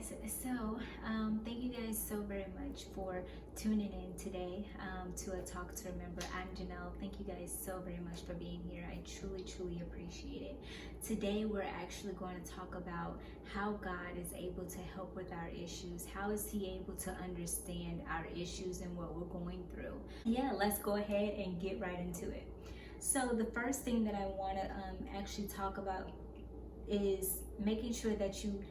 Thank you guys so very much for tuning in today to a Talk to Remember. I'm Janelle. Thank you guys so very much for being here. I truly appreciate it. Today, we're actually going to talk about how God is able to help with our issues. How is He able to understand our issues and what we're going through? Yeah, let's go ahead and get right into it. So, the first thing that I want to actually talk about is making sure that you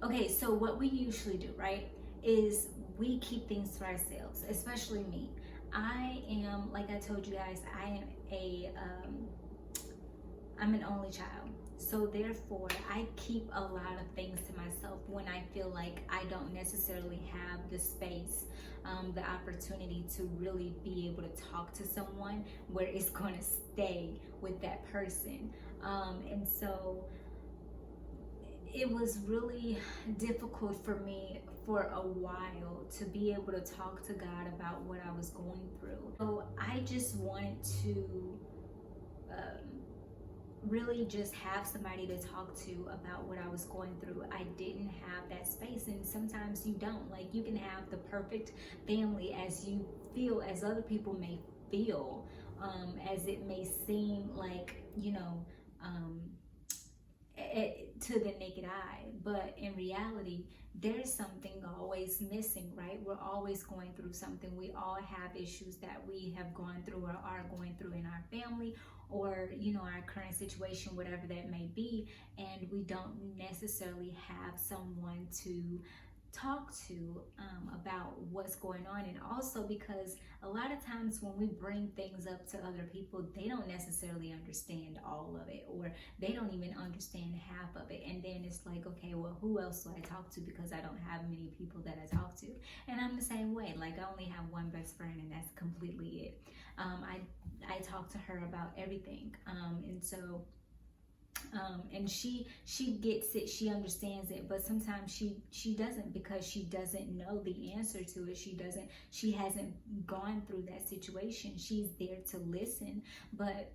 okay, so what we usually do, right, is we keep things to ourselves, especially me. I am, like I told you guys, I'm an only child. So therefore, I keep a lot of things to myself when I feel like I don't necessarily have the space, the opportunity to really be able to talk to someone where it's going to stay with that person. And so it was really difficult for me for a while to be able to talk to God about what I was going through. So I just wanted to really just have somebody to talk to about what I was going through. I didn't have that space, and sometimes you don't. Like, you can have the perfect family as you feel, as other people may feel, as it may seem like, to the naked eye, but in reality there's something always missing, right? We're always going through something. We all have issues that we have gone through or are going through in our family, or our current situation, whatever that may be, and we don't necessarily have someone to talk to about what's going on. And also because a lot of times when we bring things up to other people, they don't necessarily understand all of it, or they don't even understand half of it. And then it's like, okay, well, who else do I talk to, because I don't have many people that I talk to. And I'm the same way. Like, I only have one best friend, and that's completely it. I talk to her about everything, and she gets it, she understands it, but sometimes she doesn't, because she doesn't know the answer to it. She hasn't gone through that situation. She's there to listen, but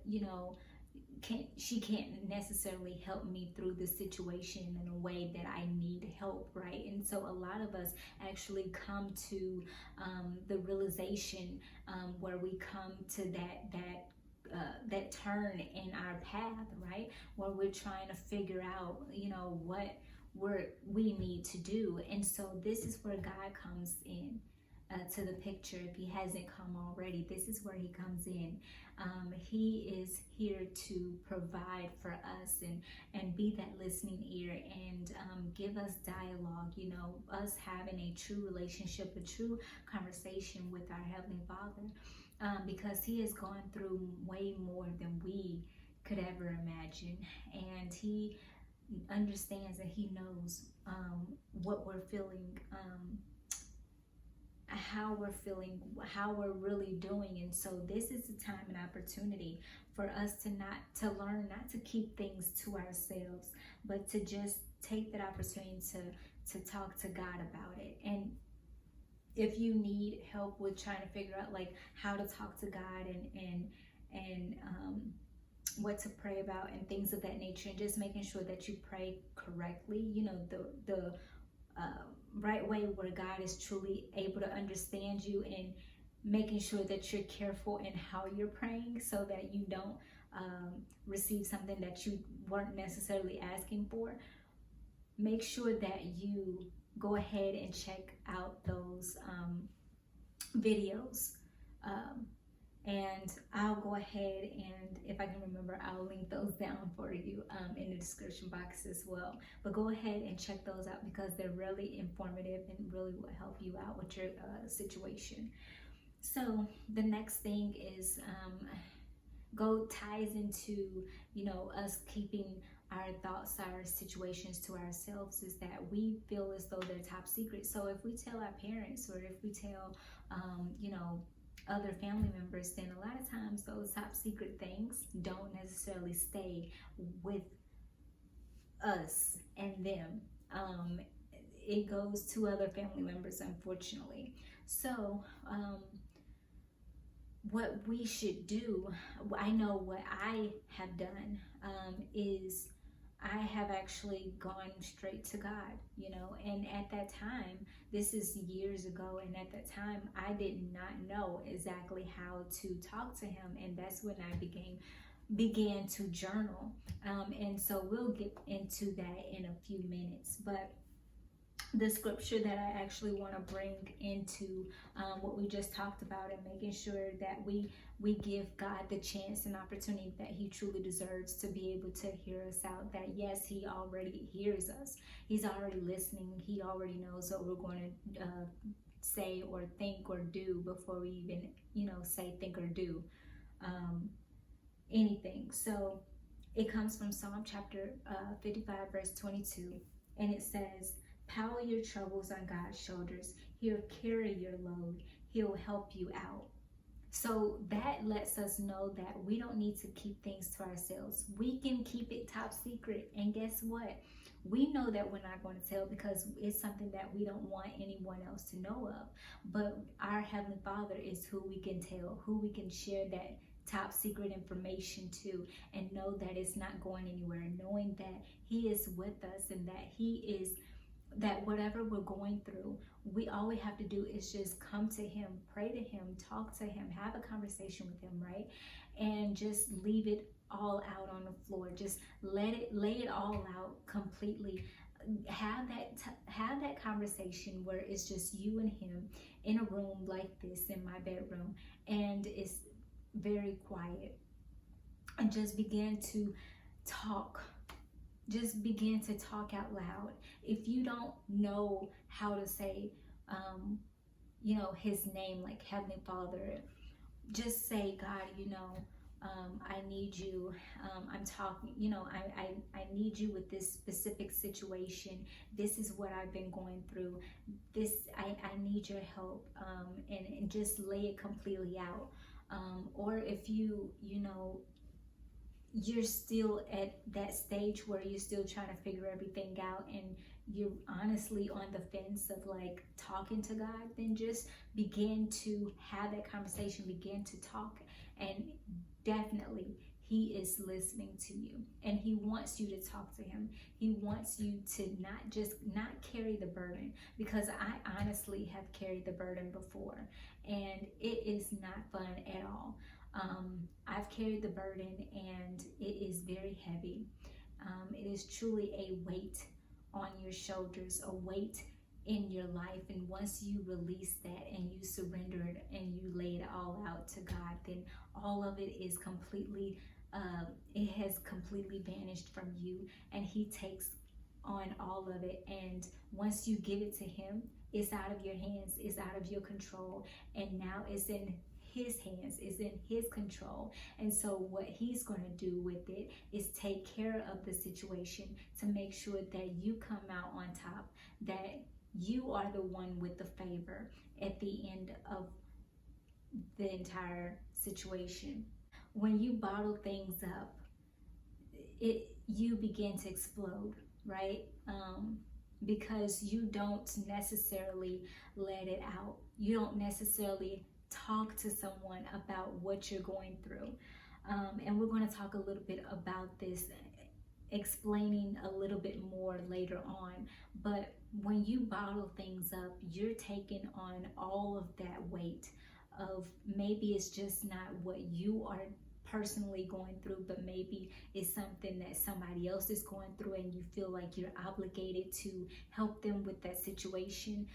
she can't necessarily help me through the situation in a way that I need help, right? And so a lot of us actually come to the realization where we come to that turn in our path, right? Where we're trying to figure out, what we need to do. And so this is where God comes in to the picture. If He hasn't come already, this is where He comes in. He is here to provide for us and be that listening ear, and give us dialogue, us having a true relationship, a true conversation with our Heavenly Father. Because He has gone through way more than we could ever imagine, and He understands, and He knows what we're feeling, how we're feeling, how we're really doing. And so this is the time and opportunity for us to learn not to keep things to ourselves, but to just take that opportunity to talk to God about it. And if you need help with trying to figure out like how to talk to God and what to pray about and things of that nature, and just making sure that you pray correctly, the right way, where God is truly able to understand you, and making sure that you're careful in how you're praying, so that you don't receive something that you weren't necessarily asking for. Make sure that you go ahead and check out those videos, and I'll go ahead, and if I can remember, I'll link those down for you in the description box as well. But go ahead and check those out, because they're really informative and really will help you out with your situation. So the next thing is ties into us keeping our thoughts, our situations to ourselves, is that we feel as though they're top secret. So if we tell our parents, or if we tell other family members, then a lot of times those top secret things don't necessarily stay with us and them. It goes to other family members, unfortunately. So what we should do, I know what I have done, is I have actually gone straight to God, you know, and at that time, this is years ago, and at that time, I did not know exactly how to talk to Him, and that's when I began to journal, and so we'll get into that in a few minutes, but the scripture that I actually want to bring into what we just talked about, and making sure that we give God the chance and opportunity that He truly deserves to be able to hear us out. That yes, He already hears us. He's already listening. He already knows what we're going to say or think or do before we even, say, think, or do anything. So it comes from Psalm chapter 55, verse 22, and it says, "Pile your troubles on God's shoulders. He'll carry your load. He'll help you out." So that lets us know that we don't need to keep things to ourselves. We can keep it top secret. And guess what? We know that we're not going to tell because it's something that we don't want anyone else to know of. But our Heavenly Father is who we can tell, who we can share that top secret information to, and know that it's not going anywhere, knowing that He is with us, and that whatever we're going through, all we have to do is just come to Him, pray to Him, talk to Him, have a conversation with Him, right? And just leave it all out on the floor. Just lay it all out completely. Have that conversation where it's just you and Him in a room like this, in my bedroom, and it's very quiet, and just begin to talk. Just begin to talk out loud. If you don't know how to say, His name, like Heavenly Father, just say, "God, I need you. I'm talking, I need you with this specific situation. This is what I've been going through. I need your help." And just lay it completely out. Or if you're still at that stage where you're still trying to figure everything out, and you're honestly on the fence of like talking to God, then just begin to have that conversation, begin to talk, and definitely He is listening to you, and He wants you to talk to Him. He wants you to not carry the burden, because I honestly have carried the burden before, and it is not fun at all. I've carried the burden, and it is very heavy. It is truly a weight on your shoulders, a weight in your life. And once you release that and you surrender it and you lay it all out to God, then all of it is it has completely vanished from you, and He takes on all of it. And once you give it to Him, it's out of your hands, it's out of your control, and now it's in His hands, is in His control. And so what He's going to do with it is take care of the situation to make sure that you come out on top, that you are the one with the favor at the end of the entire situation. When you bottle things up, you begin to explode, right? Because you don't necessarily let it out. You don't necessarily talk to someone about what you're going through. And we're going to talk a little bit about this, explaining a little bit more later on. But when you bottle things up, you're taking on all of that weight of, maybe it's just not what you are personally going through, but maybe it's something that somebody else is going through, and you feel like you're obligated to help them with that situation,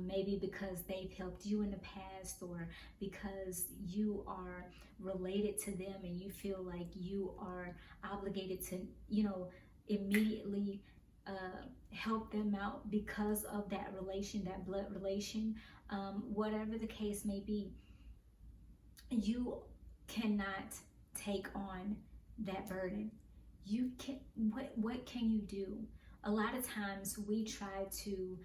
maybe because they've helped you in the past, or because you are related to them and you feel like you are obligated to immediately help them out because of that relation, that blood relation. Whatever the case may be, you cannot take on that burden. You can. What can you do? A lot of times we try to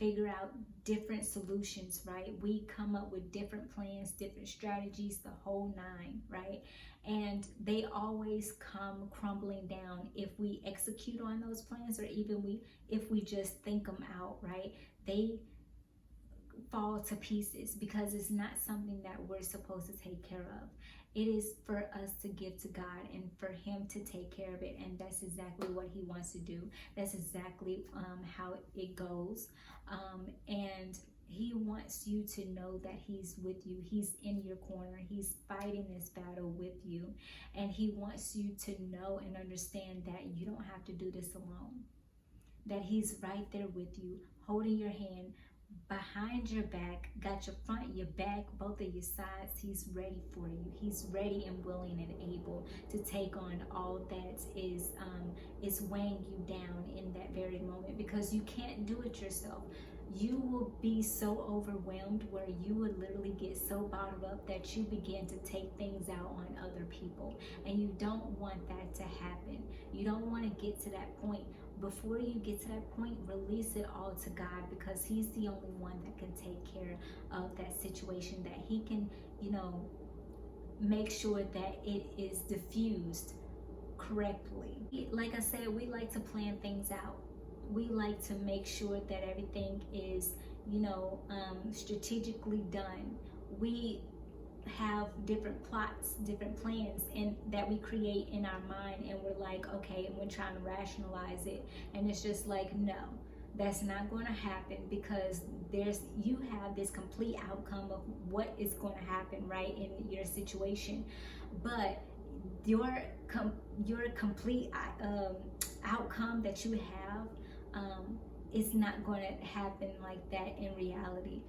figure out different solutions, right? We come up with different plans, different strategies, the whole nine, right? And they always come crumbling down if we execute on those plans, or even if we just think them out, right? They fall to pieces, because it's not something that we're supposed to take care of. It is for us to give to God and for Him to take care of it. And that's exactly what He wants to do. That's exactly how it goes. And He wants you to know that He's with you. He's in your corner. He's fighting this battle with you. And He wants you to know and understand that you don't have to do this alone. That He's right there with you, holding your hand, behind your back, got your front, your back, both of your sides. He's ready for you. He's ready and willing and able to take on all that is weighing you down in that very moment, because you can't do it yourself. You will be so overwhelmed where you would literally get so bottled up that you begin to take things out on other people, and you don't want that to happen. You don't want to get to that point. Before you get to that point, release it all to God, because He's the only one that can take care of that situation, that He can, make sure that it is diffused correctly. Like I said, we like to plan things out. We like to make sure that everything is, strategically done. We have different plots, different plans, and that we create in our mind, and we're like, okay, and we're trying to rationalize it, and it's just like, no, that's not going to happen, because you have this complete outcome of what is going to happen right in your situation, but your complete outcome that you have is not going to happen like that in reality.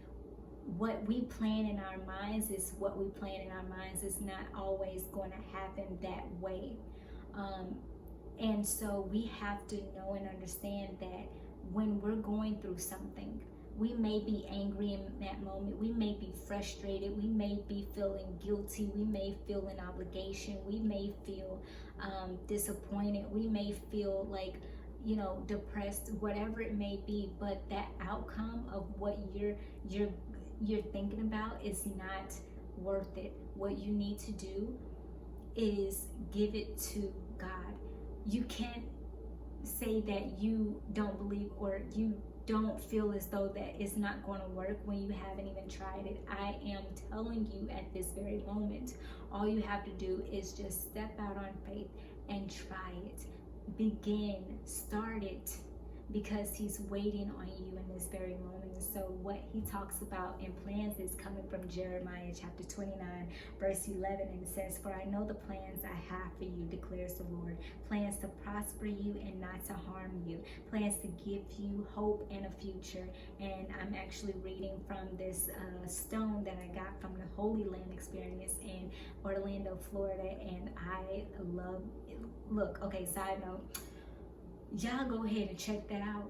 What we plan in our minds is what we plan in our minds. Is not always going to happen that way. And so we have to know and understand that when we're going through something, we may be angry in that moment. We may be frustrated. We may be feeling guilty. We may feel an obligation. We may feel disappointed. We may feel like, depressed, whatever it may be. But that outcome of what you're thinking about is not worth it. What you need to do is give it to God. You can't say that you don't believe or you don't feel as though that it's not going to work when you haven't even tried it. I am telling you at this very moment, all you have to do is just step out on faith and try it. Begin, start it, because He's waiting on you in this very moment. And so what He talks about in plans is coming from Jeremiah chapter 29 verse 11, and it says, "For I know the plans I have for you, declares the Lord, plans to prosper you and not to harm you, plans to give you hope and a future." And I'm actually reading from this stone that I got from the Holy Land Experience in Orlando, Florida, and I love it. Look, okay, side note, y'all go ahead and check that out,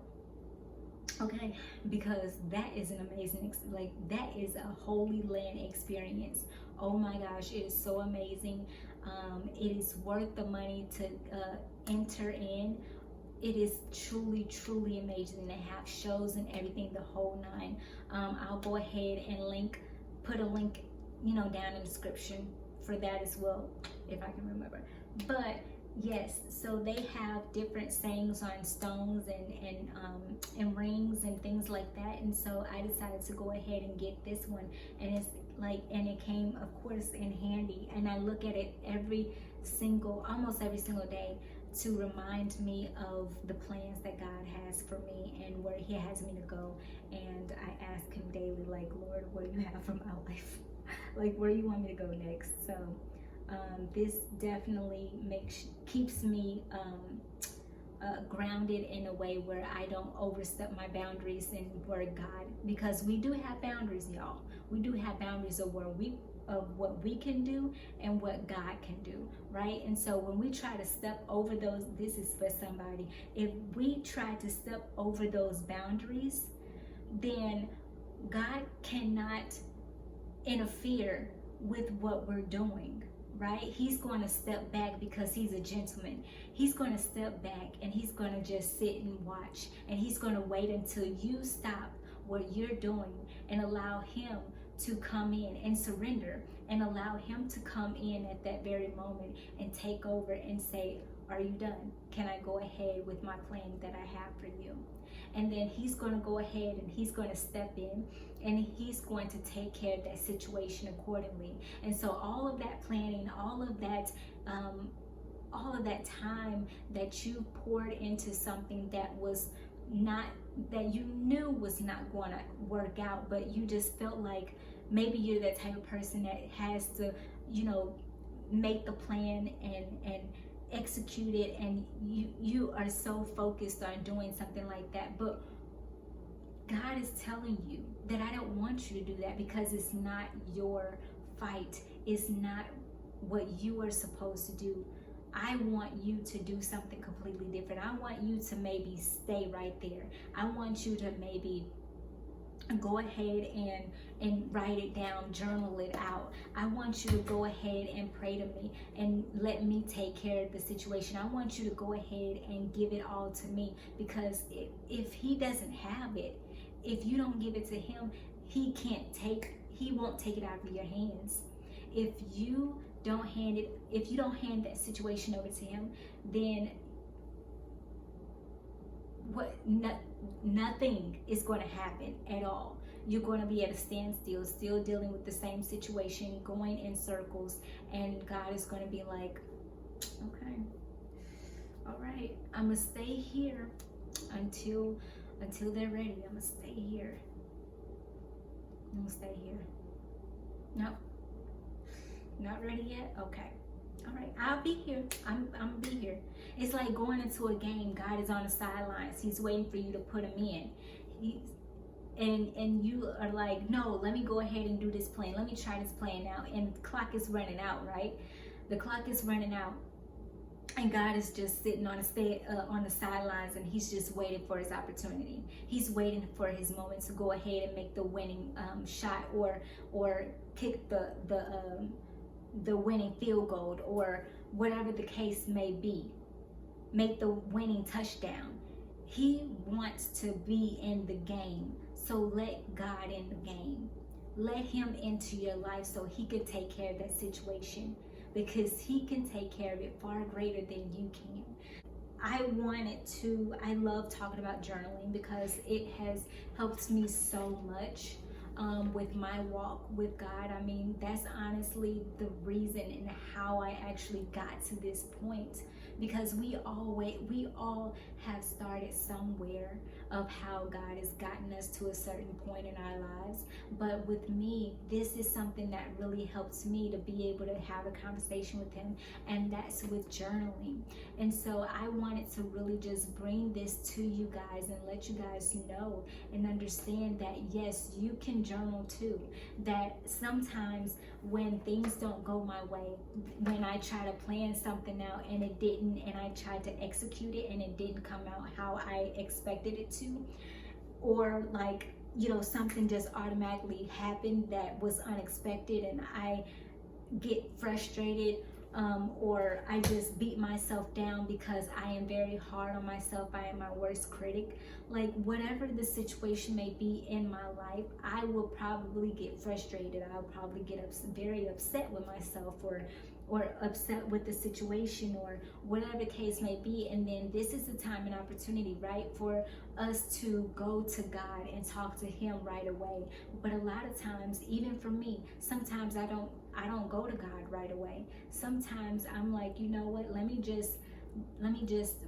okay, because that is an amazing, that is a Holy Land experience. Oh my gosh, it is so amazing. It is worth the money to enter in. It is truly amazing. They have shows and everything, the whole nine. I'll go ahead and put a link down in the description for that as well, if I can remember. But yes, so they have different sayings on stones and rings and things like that, and so I decided to go ahead and get this one, and and it came, of course, in handy, and I look at it almost every single day to remind me of the plans that God has for me and where He has me to go. And I ask Him daily, like, Lord, what do you have for my life? Like, where do you want me to go next? So this definitely keeps me grounded in a way where I don't overstep my boundaries and where God, because we do have boundaries, y'all. We do have boundaries of what we can do and what God can do, right? And so when we try to step over those, this is for somebody, if we try to step over those boundaries, then God cannot interfere with what we're doing, right? He's going to step back because He's a gentleman. He's going to step back and He's going to just sit and watch, and He's going to wait until you stop what you're doing and allow Him to come in and surrender, and allow Him to come in at that very moment and take over and say, Are you done? Can I go ahead with my plan that I have for you? And then he's going to go ahead and he's going to step in and he's going to take care of that situation accordingly. And so all of that planning, all of that time that you poured into something that was not, that you knew was not going to work out, but you just felt like maybe you're that type of person that has to, make the plan and execute it, and you are so focused on doing something like that. But God is telling you that I don't want you to do that, because it's not your fight. It's not what you are supposed to do. I want you to do something completely different. I want you to maybe stay right there. I want you to maybe go ahead and write it down, journal it out. I want you to go ahead and pray to me and let me take care of the situation. I want you to go ahead and give it all to me, because if he doesn't have it, if you don't give it to him, he won't take it out of your hands. If you don't hand that situation over to him, then nothing is going to happen at all. You're going to be at a standstill, still dealing with the same situation, going in circles, and God is going to be like, okay, all right, I'm gonna stay here until they're ready. I'm gonna stay here. No, not ready yet. Okay. All right, I'll be here. I'm gonna be here. It's like going into a game. God is on the sidelines. He's waiting for you to put him in. And you are like, no, let me go ahead and do this plan. Let me try this plan out. And the clock is running out, right? The clock is running out. And God is just sitting on the sidelines, and he's just waiting for his opportunity. He's waiting for his moment to go ahead and make the winning shot, or kick the winning field goal, or whatever the case may be. Make the winning touchdown. He wants to be in the game. So let God in the game. Let him into your life so he can take care of that situation, because he can take care of it far greater than you can. I love talking about journaling because it has helped me so much with my walk with God. I mean, that's honestly the reason and how I actually got to this point, because we all have started somewhere of how God has gotten us to a certain point in our lives. But with me, this is something that really helps me to be able to have a conversation with him, and that's with journaling. And so I wanted to really just bring this to you guys and let you guys know and understand that yes, you can journal too. That sometimes when things don't go my way, when I try to plan something out and it didn't, and I tried to execute it and it didn't come out how I expected it to, or like, something just automatically happened that was unexpected, and I get frustrated, or I just beat myself down because I am very hard on myself. I am my worst critic. Like, whatever the situation may be in my life, I will probably get frustrated. I'll probably get very upset with myself, or upset with the situation, or whatever the case may be. And then this is the time and opportunity, right, for us to go to God and talk to him right away. But a lot of times, even for me, sometimes I don't go to God right away. Sometimes I'm like, you know what, let me just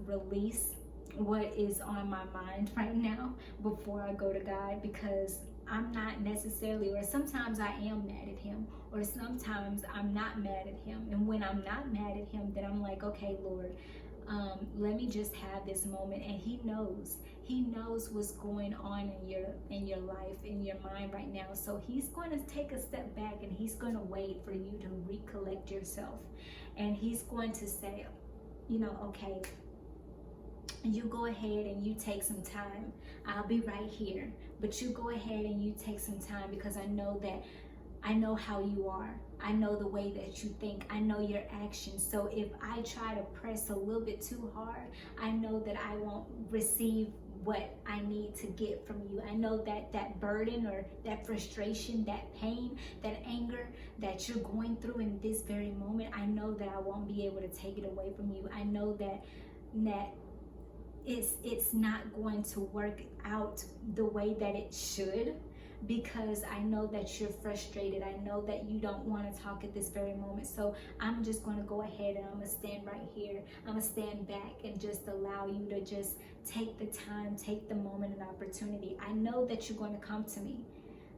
release what is on my mind right now before I go to God, because I'm not necessarily, or sometimes I am mad at him, or sometimes I'm not mad at him. And when I'm not mad at him, then I'm like, okay, Lord, let me just have this moment. And he knows what's going on in your life, in your mind right now. So he's going to take a step back, and he's going to wait for you to recollect yourself. And he's going to say, okay, you go ahead and you take some time. I'll be right here, but you go ahead and you take some time, because I know how you are. I know the way that you think. I know your actions. So if I try to press a little bit too hard, I know that I won't receive what I need to get from you. I know that that burden or that frustration, that pain, that anger that you're going through in this very moment, I know that I won't be able to take it away from you. I know that it's not going to work out the way that it should, because I know that you're frustrated. I know that you don't want to talk at this very moment. So I'm just going to go ahead and I'm going to stand right here. I'm going to stand back and just allow you to just take the time, take the moment and opportunity. I know that you're going to come to me.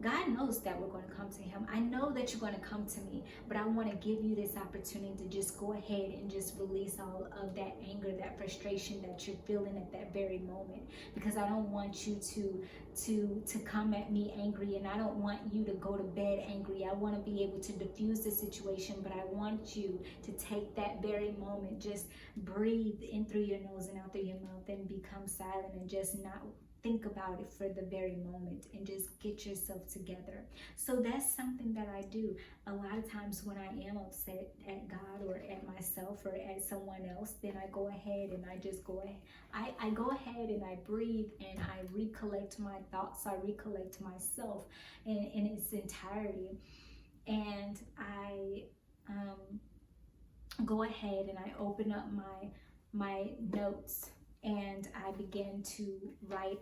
God knows that we're going to come to him. I know that you're going to come to me, but I want to give you this opportunity to just go ahead and just release all of that anger, that frustration that you're feeling at that very moment, because I don't want you to come at me angry, and I don't want you to go to bed angry. I want to be able to diffuse the situation, but I want you to take that very moment, just breathe in through your nose and out through your mouth, and become silent and just not think about it for the very moment, and just get yourself together. So that's something that I do. A lot of times when I am upset at God or at myself or at someone else, then I go ahead and I just go ahead. I go ahead and I breathe and I recollect my thoughts. I recollect myself in its entirety. And I go ahead and I open up my notes and I begin to write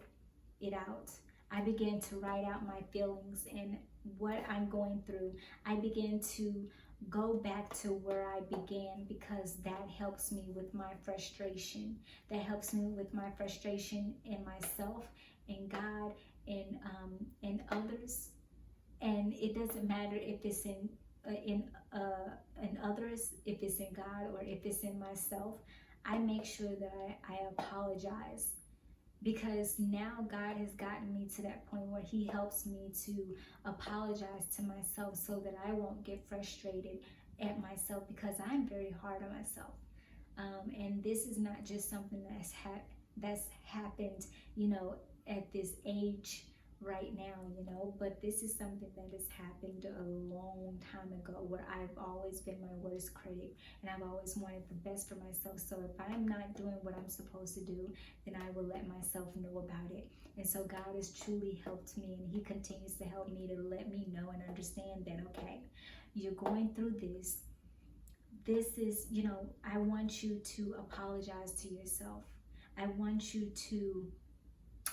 it out. I begin to write out my feelings and what I'm going through. I begin to go back to where I began, because that helps me with my frustration. That helps me with my frustration in myself, in God, in others. And it doesn't matter if it's in others, if it's in God, or if it's in myself. I make sure that I apologize, because now God has gotten me to that point where he helps me to apologize to myself, so that I won't get frustrated at myself, because I'm very hard on myself. And this is not just something that's happened, at this age right now, but this is something that has happened a long time ago, where I've always been my worst critic, and I've always wanted the best for myself. So if I'm not doing what I'm supposed to do, then I will let myself know about it. And so God has truly helped me, and he continues to help me, to let me know and understand that, okay, you're going through this. This is, I want you to apologize to yourself. I want you to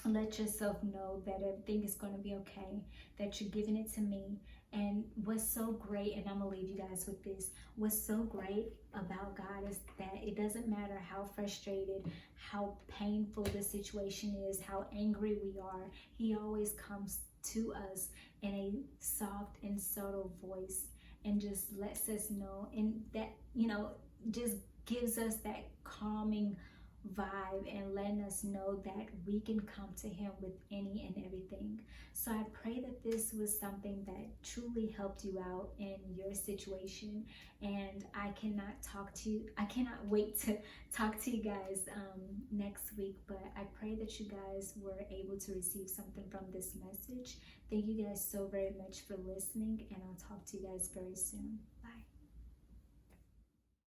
let yourself know that everything is going to be okay, that you're giving it to me. And what's so great, and I'm going to leave you guys with this, what's so great about God is that it doesn't matter how frustrated, how painful the situation is, how angry we are, he always comes to us in a soft and subtle voice and just lets us know, and that, just gives us that calming vibe and letting us know that we can come to him with any and everything. So I pray that this was something that truly helped you out in your situation, and I cannot wait to talk to you guys next week. But I pray that you guys were able to receive something from this message. Thank you guys so very much for listening, and I'll talk to you guys very soon. Bye.